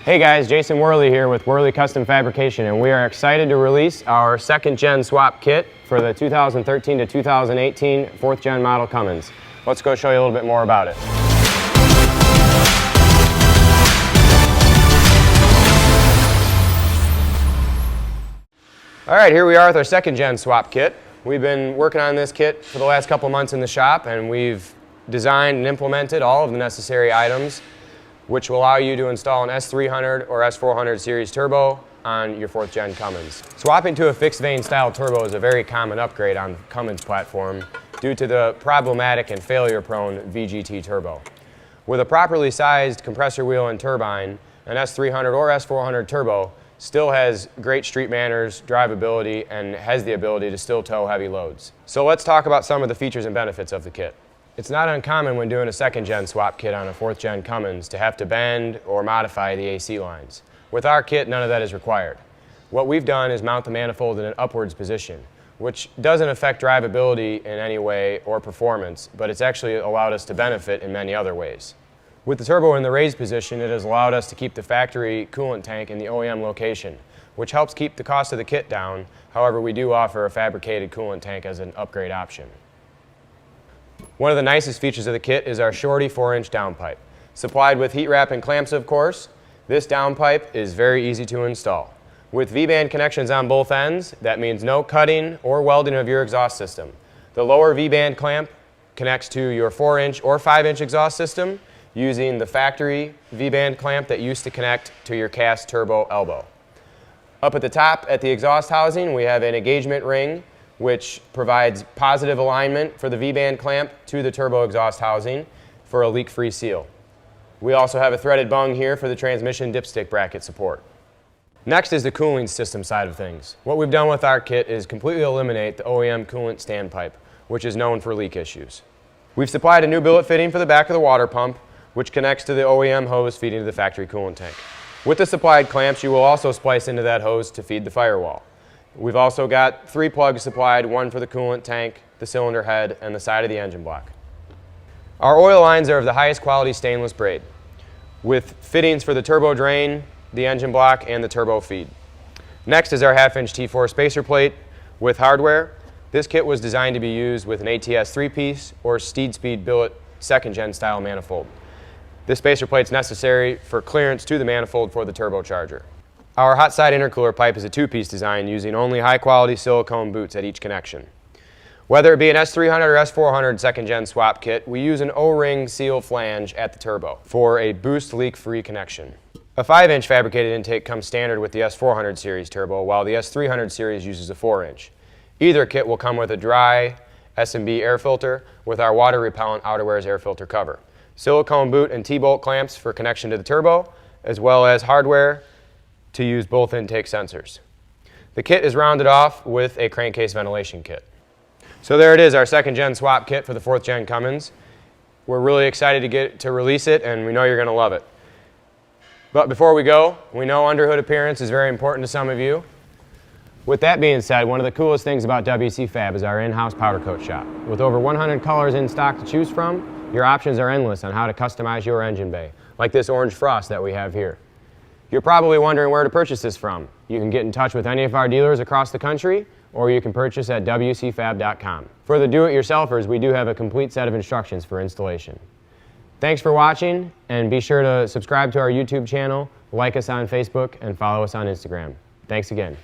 Hey guys, Jason Wehrli here with Wehrli Custom Fabrication, and we are excited to release our second gen swap kit for the 2013 to 2018 4th gen model Cummins. Let's go show you a little bit more about it. All right, here we are with our second gen swap kit. We've been working on this kit for the last couple months in the shop, and we've designed and implemented all of the necessary items which will allow you to install an S300 or S400 series turbo on your 4th gen Cummins. Swapping to a fixed vane style turbo is a very common upgrade on the Cummins platform due to the problematic and failure prone VGT turbo. With a properly sized compressor wheel and turbine, an S300 or S400 turbo still has great street manners, drivability, and has the ability to still tow heavy loads. So let's talk about some of the features and benefits of the kit. It's not uncommon when doing a second gen swap kit on a 4th gen Cummins to have to bend or modify the AC lines. With our kit, none of that is required. What we've done is mount the manifold in an upwards position, which doesn't affect drivability in any way or performance, but it's actually allowed us to benefit in many other ways. With the turbo in the raised position, it has allowed us to keep the factory coolant tank in the OEM location, which helps keep the cost of the kit down. However, we do offer a fabricated coolant tank as an upgrade option. One of the nicest features of the kit is our shorty 4-inch downpipe. Supplied with heat wrap and clamps, of course, this downpipe is very easy to install. With V-band connections on both ends, that means no cutting or welding of your exhaust system. The lower V-band clamp connects to your 4-inch or 5-inch exhaust system using the factory V-band clamp that used to connect to your cast turbo elbow. Up at the top at the exhaust housing, we have an engagement ring which provides positive alignment for the V-band clamp to the turbo exhaust housing for a leak-free seal. We also have a threaded bung here for the transmission dipstick bracket support. Next is the cooling system side of things. What we've done with our kit is completely eliminate the OEM Coolant standpipe, which is known for leak issues. We've supplied a new billet fitting for the back of the water pump, which connects to the OEM hose feeding to the factory coolant tank. With the supplied clamps, you will also splice into that hose to feed the firewall. We've also got 3 plugs supplied, one for the coolant tank, the cylinder head, and the side of the engine block. Our oil lines are of the highest quality stainless braid, with fittings for the turbo drain, the engine block, and the turbo feed. Next is our 1/2-inch T4 spacer plate with hardware. This kit was designed to be used with an ATS 3-piece or Steed Speed billet 2nd gen style manifold. This spacer plate is necessary for clearance to the manifold for the turbocharger. Our hot side intercooler pipe is a 2-piece design using only high-quality silicone boots at each connection. Whether it be an S300 or S400 2nd gen swap kit, we use an O-ring seal flange at the turbo for a boost leak-free connection. A 5-inch fabricated intake comes standard with the S400 series turbo, while the S300 series uses a 4-inch. Either kit will come with a dry S&B air filter with our water-repellent outerwears air filter cover, silicone boot and T-bolt clamps for connection to the turbo, as well as hardware to use both intake sensors. The kit is rounded off with a crankcase ventilation kit. So there it is, our 2nd gen swap kit for the 4th gen Cummins. We're really excited to release it, and we know you're going to love it. But before we go, we know underhood appearance is very important to some of you. With that being said, one of the coolest things about WCFab is our in-house powder coat shop. With over 100 colors in stock to choose from, your options are endless on how to customize your engine bay, like this orange frost that we have here. You're probably wondering where to purchase this from. You can get in touch with any of our dealers across the country, or you can purchase at WCFab.com. For the do-it-yourselfers, we do have a complete set of instructions for installation. Thanks for watching, and be sure to subscribe to our YouTube channel, like us on Facebook, and follow us on Instagram. Thanks again.